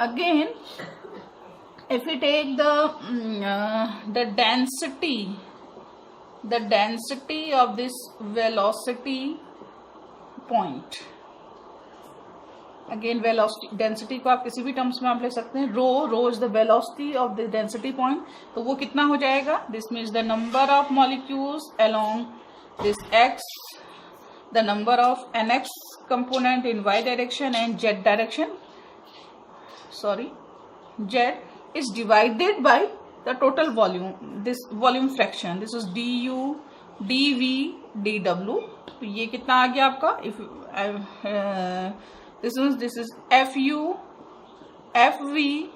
again if we take the density of this velocity point, again velocity density को आप किसी भी terms में आप ले सकते हैं. Rho is the velocity of the density point. तो वो कितना हो जाएगा? This means the number of molecules along this x, the number of nx component in y direction and z direction, z is divided by the total volume, this volume fraction. This is du, dv, dw. तो ये कितना आ गया आपका? If this is fu, fv,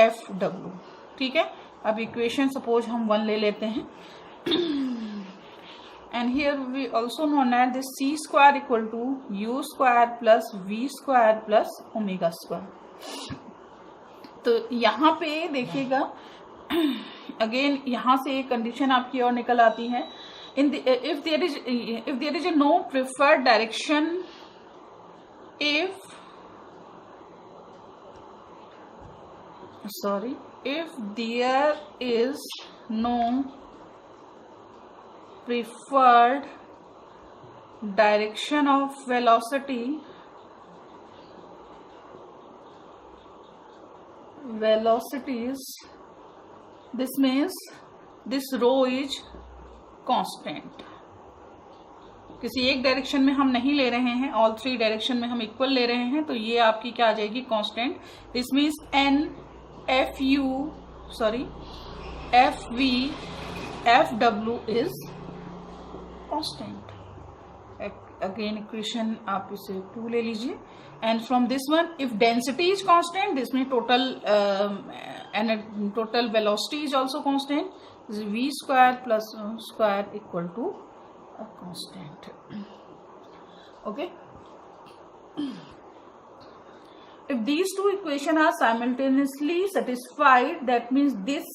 fw. ठीक है. अब equation suppose हम 1 ले लेते हैं. And here we also know that this c square equal to u square plus v square plus omega square. तो यहाँ पे देखिएगा अगेन यहाँ से एक कंडीशन आपकी और निकल आती है. if there is a no preferred direction, if there is no preferred direction of velocities, this means this rho is constant. किसी एक डायरेक्शन में हम नहीं ले रहे हैं, ऑल 3 डायरेक्शन में हम इक्वल ले रहे हैं, तो ये आपकी क्या आ जाएगी? Constant. This means fv, fw is constant. Again equation आप इसे 2 ले लीजिए. And from this one, if density is constant, this means total velocity is also constant. This is v square plus square equal to a constant. Okay. If these two equations are simultaneously satisfied, that means this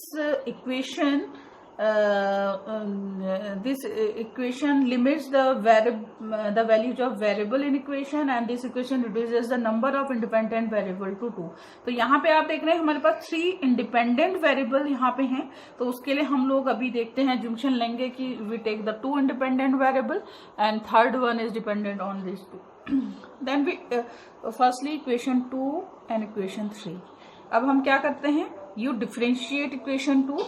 equation limits the values of variable in equation, and this equation reduces the number of independent variable to 2. तो यहाँ पे आप देख रहे हैं हमारे पास 3 independent variable यहाँ पे हैं. तो उसके लिए हम लोग अभी देखते हैं जंक्शन लेंगे कि we take the 2 independent variable and third one is dependent on these 2. Then we firstly equation 2 and equation 3. अब हम क्या करते हैं? You differentiate equation 2.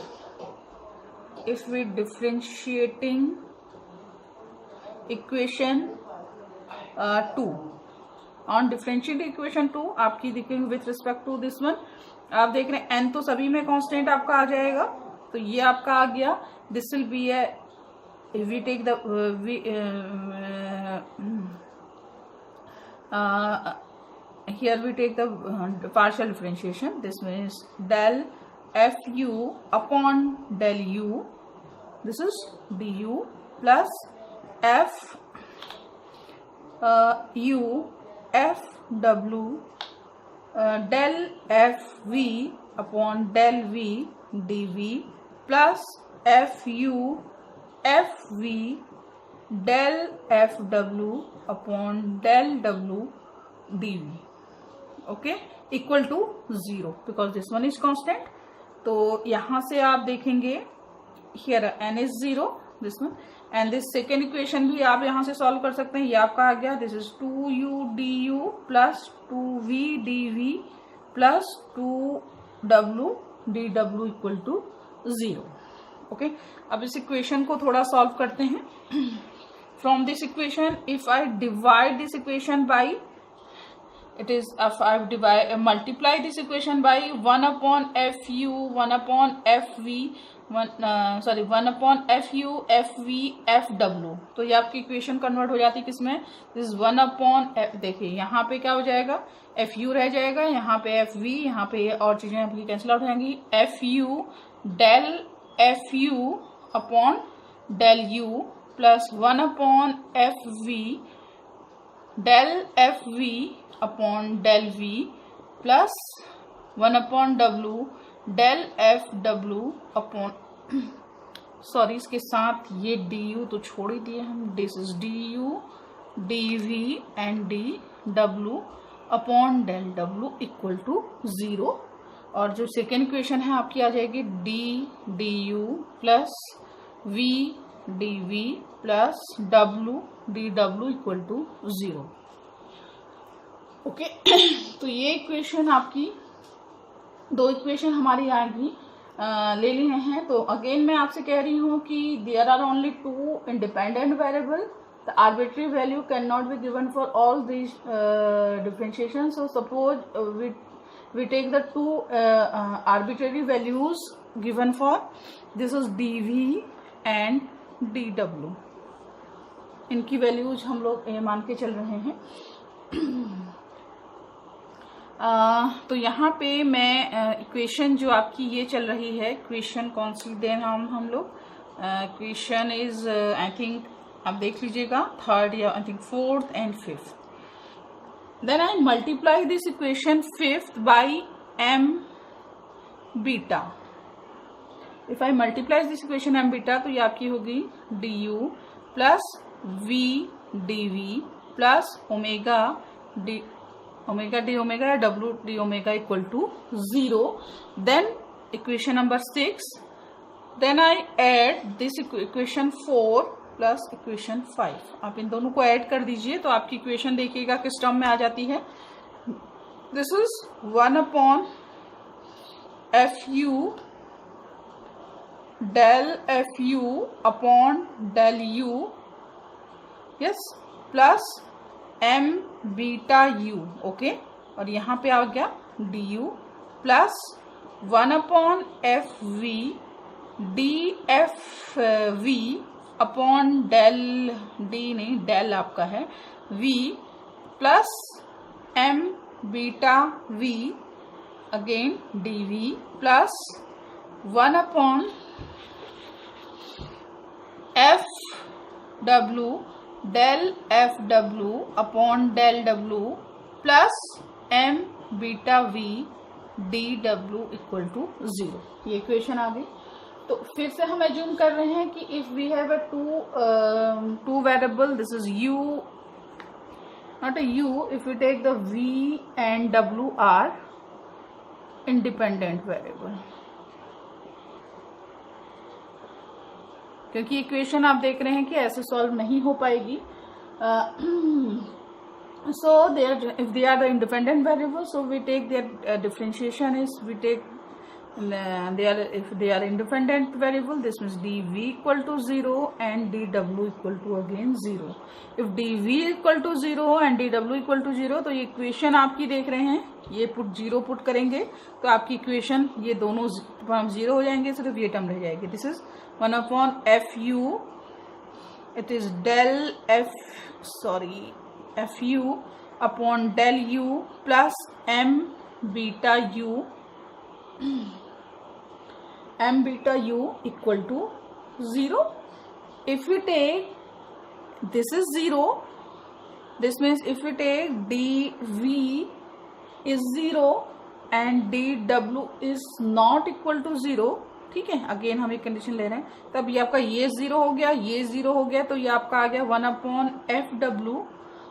If we differentiating equation 2, on differentiating equation 2 आपकी देखेंगे with respect to this one, आप देख रहे हैं n तो सभी में कांस्टेंट आपका आ जाएगा. तो ये आपका आ गया. This will be a, if we take the here we take the partial differentiation. This means del fu upon del u, this is du plus f u fw del fv upon del v dv plus fu fv del fw upon del w dv. Okay, equal to 0 because this one is constant. तो यहाँ से आप देखेंगे here n is 0, this one, and this second equation भी आप यहाँ से solve कर सकते हैं. ये आपका आ गया, this is 2u du plus 2v dv plus 2w dw equal to 0. Okay, अब इस equation को थोड़ा solve करते हैं. From this equation, if I divide this equation by, it is if I multiply this equation by 1 upon fu 1 upon fv 1 upon fu fv fw, तो ये आपकी equation convert हो जाती है किसमें? This 1 upon f. देखिए यहाँ पे क्या हो जाएगा? fu रह जाएगा, यहाँ पे fv, यहाँ पे और चीजें आपकी कैंसिल आउट हो जाएंगी. fu del fu upon del u plus 1 upon fv del fv upon del v plus 1 upon w del fw upon sorry इसके साथ ये du तो छोड़ ही दिए हम. This is du dv and dw upon del W equal to 0। और जो सेकेंड इक्वेशन है आपकी आ जाएगी D D you plus we D we plus W D W equal to 0। Okay, तो ये इक्वेशन आपकी, दो इक्वेशन हमारी आएगी ले लिए हैं। तो अगेन मैं आपसे कह रही हूँ कि there are only two independent variable, the arbitrary value cannot be given for all these differentiations. So suppose we take the two arbitrary values given for this is dv and dw, इनकी values हम लोग मान के चल रहे हैं। तो यहाँ पे मैं इक्वेशन जो आपकी ये चल रही है, इक्वेशन कौन सी दें हम लोग, इक्वेशन इज आई थिंक आप देख लीजिएगा थर्ड या I think fourth and fifth. Then I multiply this equation fifth by m beta. If I multiply this equation m beta तो ये आपकी होगी d you plus we D we plus omega d omega या डब्ल्यू d omega equal to 0। Then equation number 6, then I add this equation 4 plus equation 5। आप इन दोनों को add कर दीजिए तो आपकी इक्वेशन देखिएगा किस टर्म में आ जाती है। This is 1 upon F U del F U upon del U, yes, plus M beta U. Okay, और यहाँ पे आ गया D you plus 1 upon F V D F V upon del D नहीं डेल आपका है V plus M beta V again D we plus 1 upon F W del F W upon del W plus M beta V D W equal to 0। ये equation आ गई। तो फिर से हम assume कर रहे हैं कि if we have a two variable, this is u not a u, if we take the v and w are independent variable, क्योंकि इक्वेशन आप देख रहे हैं कि ऐसे सॉल्व नहीं हो पाएगी। so if they are the independent variables, so we take their differentiation is we take if they are independent variable, this means dv equal to 0 and dw equal to again 0। if dv equal to 0 and dw equal to 0 तो ये equation आपकी देख रहे हैं, ये put 0 put करेंगे तो आपकी इक्वेशन ये दोनों 0 हो जाएंगे, सिर्फ ये टर्म रह जाएगी। This is 1 upon F U, it is del F U upon del U plus M beta U m beta u equal to 0। if we take this is 0, this means if we take dv is 0 and dw is not equal to 0, ठीक है, again हम एक condition ले रहे हैं, तब ये आपका ये 0 हो गया, ये 0 हो गया, तो ये आपका आ गया 1 upon F W,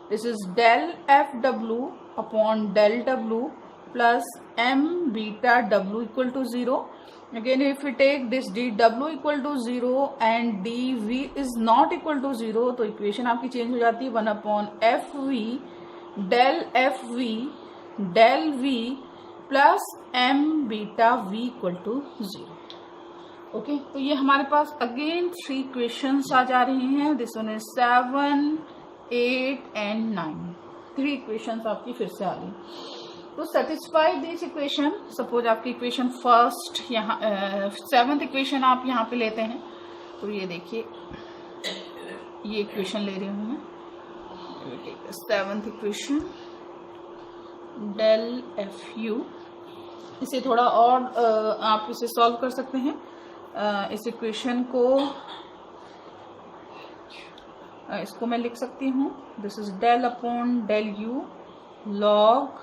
this is del F W upon del W plus M beta W equal to 0। Again, if we take this dw equal to 0 and dv is not equal to 0, तो equation आपकी change हो जाती है 1 upon F V del F V del V plus M beta V equal to 0। Okay, तो ये हमारे पास again 3 equations आ जा रही हैं। This one is 7, 8 and 9। 3 equations आपकी फिर से आ गई। तो सेटिस्फाई दिस इक्वेशन, सपोज आपकी इक्वेशन फर्स्ट यहाँ 7th इक्वेशन आप यहाँ पे लेते हैं, तो ये देखिए ये इक्वेशन ले रही हूँ मैं, 7th equation del F you. इसे थोड़ा और आप इसे सॉल्व कर सकते हैं। इस इक्वेशन को इसको मैं लिख सकती हूँ, this is del upon del U log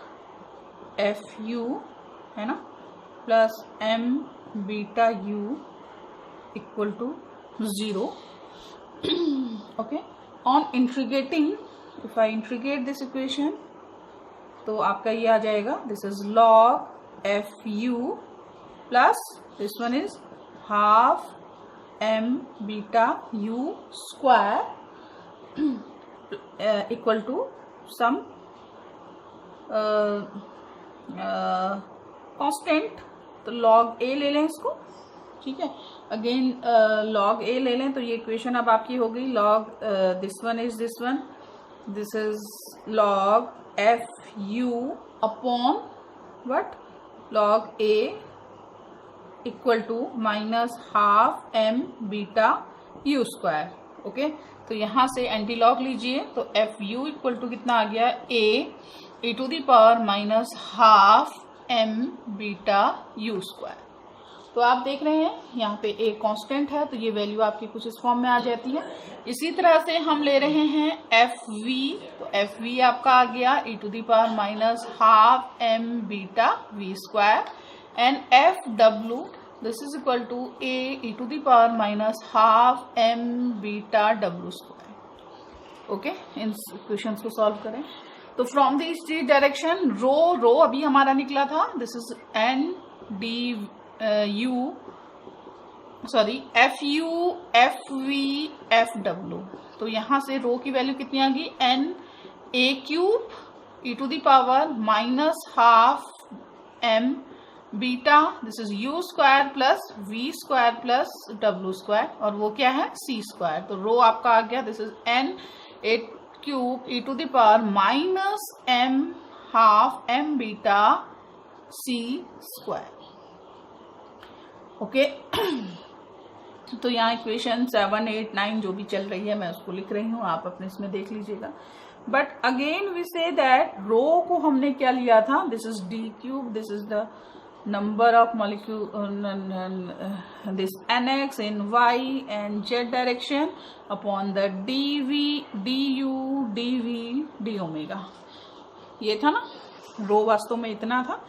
F U, है ना, plus M beta U equal to 0। Okay, on integrating, if I integrate this equation तो आपका ये आ जाएगा, this is log F U plus this one is half M beta you square equal to some constant. तो log a ले लें इसको, ठीक है। अगेन log a ले लें तो ये इक्वेशन अब आपकी हो गई log this one is this one, this is log F U upon what log a equal to minus half M beta you square. Okay, तो यहां से एंटी लॉग लीजिए तो एफ यू इक्वल टू कितना आ गया, a to the power minus half M beta you square. तो आप देख रहे हैं यहाँ पे ए कांस्टेंट है तो ये वैल्यू आपकी कुछ इस फॉर्म में आ जाती है। इसी तरह से हम ले रहे हैं एफ वी, तो एफ वी आपका आ गया e to the power minus half M beta V square and F W this is equal to A to the power minus half M beta W square. Okay, इन questions को solve करें तो from this direction रो अभी हमारा निकला था, this is N D U sorry F U F V F W. तो यहां से रो की वैल्यू कितनी आ गई, N A cube E to the power minus half M beta this is U square plus V square plus W square और वो क्या है सी स्क्वायर। तो रो आपका आ गया this is N A cube E to the power minus M half M beta C square. Okay, तो यहाँ इक्वेशन 7, 8, 9 जो भी चल रही है मैं उसको लिख रही हूँ, आप अपने इसमें देख लीजिएगा। But again we say that rho को हमने क्या लिया था, this is d cube, this is the number of molecule, this nx in y and z direction upon the dv du dv d omega. ये था ना रो, वास्तव में इतना था,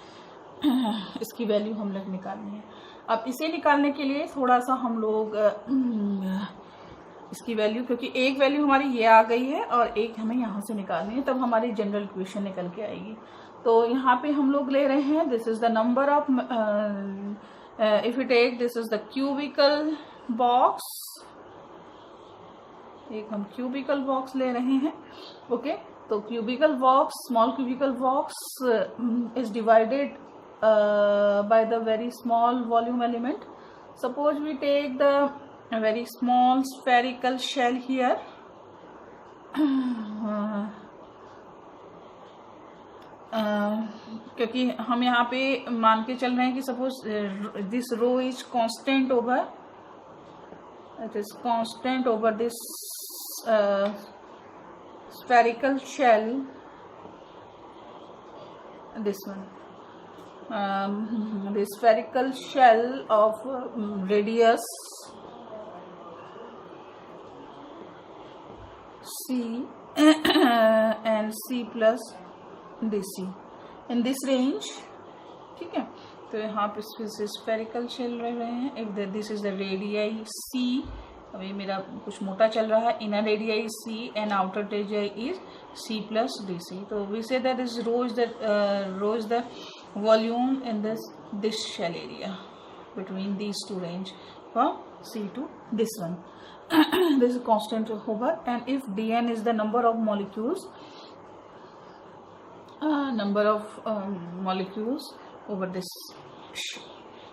इसकी वैल्यू हम लोग निकालनी है। अब इसे निकालने के लिए थोड़ा सा हम लोग इसकी वैल्यू, क्योंकि एक वैल्यू हमारी ये आ गई है और एक हमें यहाँ से निकालनी है, तब हमारी जनरल इक्वेशन निकल के आएगी। तो यहाँ पे हम लोग ले रहे हैं this is the number of if you take this is the cubical box, एक हम क्यूबिकल बॉक्स ले रहे हैं। ओके, तो cubical box, small cubical box is divided by the very small volume element. Suppose we take the very small spherical shell here. क्योंकि हम यहाँ पे मान के चल रहे हैं कि suppose this rho is constant over, it is constant over this spherical shell, this one. The spherical shell of radius c and c plus dc in this range, ठीक है। तो यहाँ पे स्फेरिकल शेल रह रहे हैं, if this is the radii c, अभी मेरा कुछ मोटा चल रहा है, inner radii c and outer radii is c plus dc। तो we say that this rho is the volume in this shell area between these two range from c to this one. This is constant over, and if dn is the number of molecules over this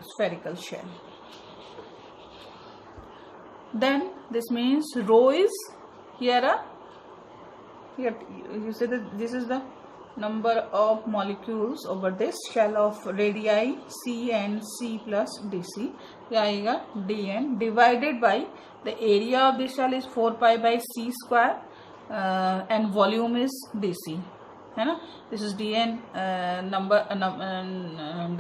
spherical shell, then this means rho is here you say that this is the number of molecules over this shell of radii c and c plus dc, क्या आएगा dn divided by the area of this shell is 4 pi by c square and volume is dc, है ना। this is dn number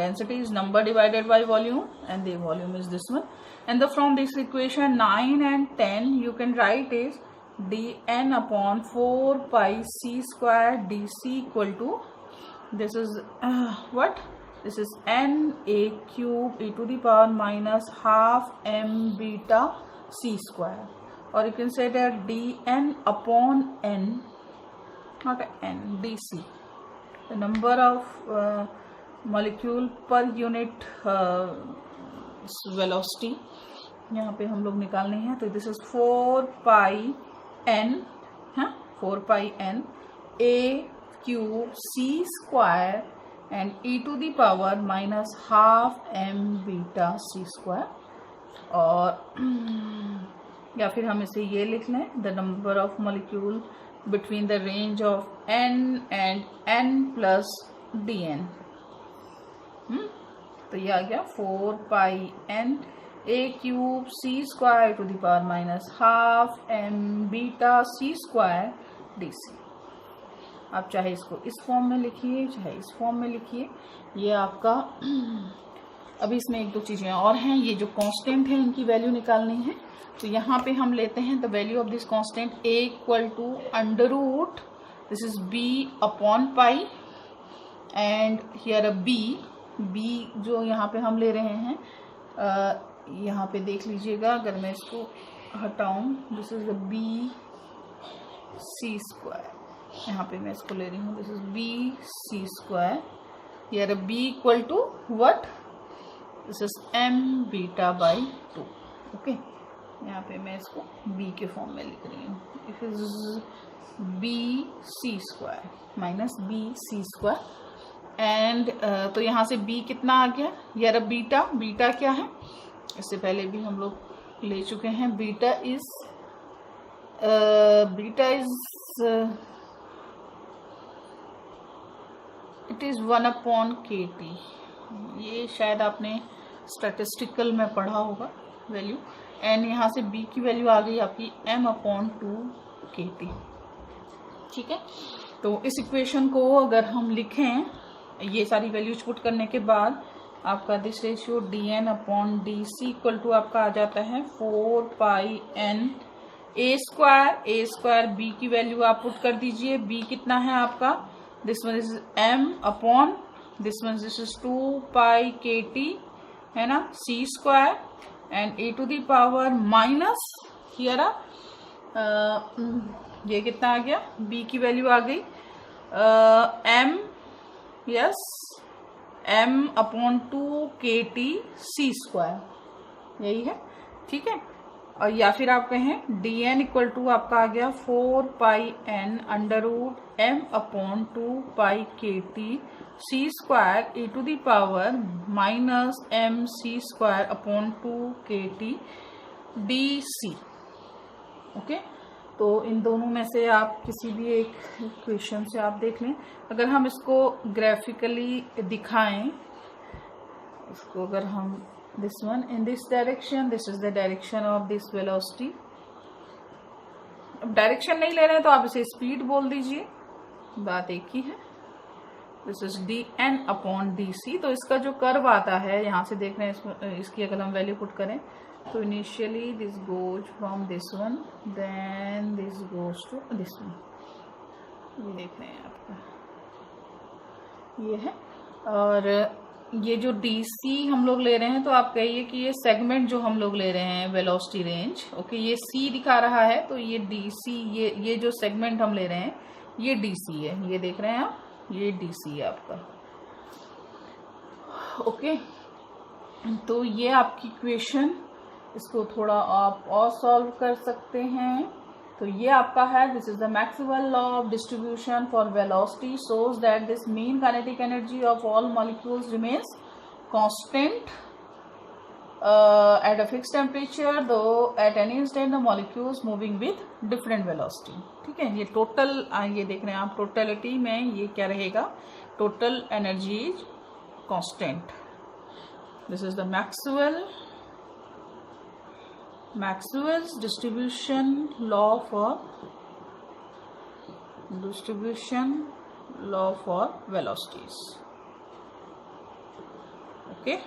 density is number divided by volume and the volume is this one, and from this equation 9 and 10 you can write is dn upon 4 pi c square dc equal to this is what, this is n a cube e to the power minus half m beta c square, or you can say that dn upon n, not n, dc, the number of molecule per unit velocity यहाँ पे हम लोग निकालने हैं। तो this is 4 pi n, हाँ 4 pi n a cube c square and e to the power minus half m beta c square. और या फिर हम इसे ये लिख लें, the number of molecule between the range of n and n plus dn। तो ये आ गया 4 pi n a cube c square to the power minus half m beta c square dc। आप चाहे इसको इस फॉर्म में लिखिए चाहे इस फॉर्म में लिखिए, ये आपका अभी इसमें एक दो चीजें और हैं। ये जो कांस्टेंट है इनकी वैल्यू निकालनी है। तो यहाँ पे हम लेते हैं the value of this constant a equal to under root, this is b upon pi and here a b जो यहाँ पे हम ले रहे हैं, यहाँ पे देख लीजिएगा अगर मैं इसको हटाऊं, this is the b c square, यहाँ पे मैं इसको ले रही हूँ, this is b c square, here a b equal to what, this is m beta by 2। Okay, यहाँ पे मैं इसको b के फॉर्म में लिख रही हूँ, it is b c square minus b c square and तो यहाँ से b कितना आ गया, यार बीटा क्या है, इससे पहले भी हम लोग ले चुके हैं। Beta is it is 1/kt। ये शायद आपने स्टैटिस्टिकल में पढ़ा होगा वैल्यू। एंड यहाँ से b की वैल्यू आ गई आपकी m/2kt। ठीक है, तो इस इक्वेशन को अगर हम लिखें, ये सारी वैल्यूज पुट करने के बाद आपका this ratio dn/dc equal to आपका आ जाता है 4 pi n a square b की वैल्यू आप पुट कर दीजिए। b कितना है आपका, this one is m upon this one, this is 2 pi kt है ना, c square and a to the power minus here ये कितना आ गया, b की वैल्यू आ गई m, yes m/2kt c square, यही है। ठीक है, और या फिर आप कहें dn इक्वल टू आपका आ गया 4 pi n under root m/2πkt c square e to the power minus mc square upon 2kt dc। Okay, तो इन दोनों में से आप किसी भी एक क्वेश्चन से आप देख लें। अगर हम इसको ग्राफिकली दिखाएं, इसको अगर हम this one in this direction, this is the direction of this velocity. अब डायरेक्शन नहीं ले रहे हैं तो आप इसे स्पीड बोल दीजिए, बात एक ही है। This is dn/dc। तो इसका जो कर्व आता है, यहाँ से देख रहे हैं, इसकी अगर हम वैल्यू पुट करें तो initially this goes from this one, then this goes to this one. ये देख रहे हैं आपका, ये है। और ये जो dc हम लोग ले रहे हैं, तो आप कहिए कि ये सेगमेंट जो हम लोग ले रहे हैं वेलोसिटी रेंज, ओके, ये c दिखा रहा है, तो ये dc, ये जो सेगमेंट हम ले रहे हैं ये dc है, ये देख रहे हैं आप, ये dc है आपका। ओके, तो ये आपकी इक्वेशन, इसको थोड़ा आप और सॉल्व कर सकते हैं। तो ये आपका है, this is the Maxwell law of distribution for velocity shows that this mean kinetic energy of all molecules remains constant at a fixed temperature, though at any instant the molecules moving with different velocity. ठीक है, ये total, ये देख रहे हैं आप, totality में ये क्या रहेगा, total energy is constant. This is the Maxwell's distribution law for velocities. Okay.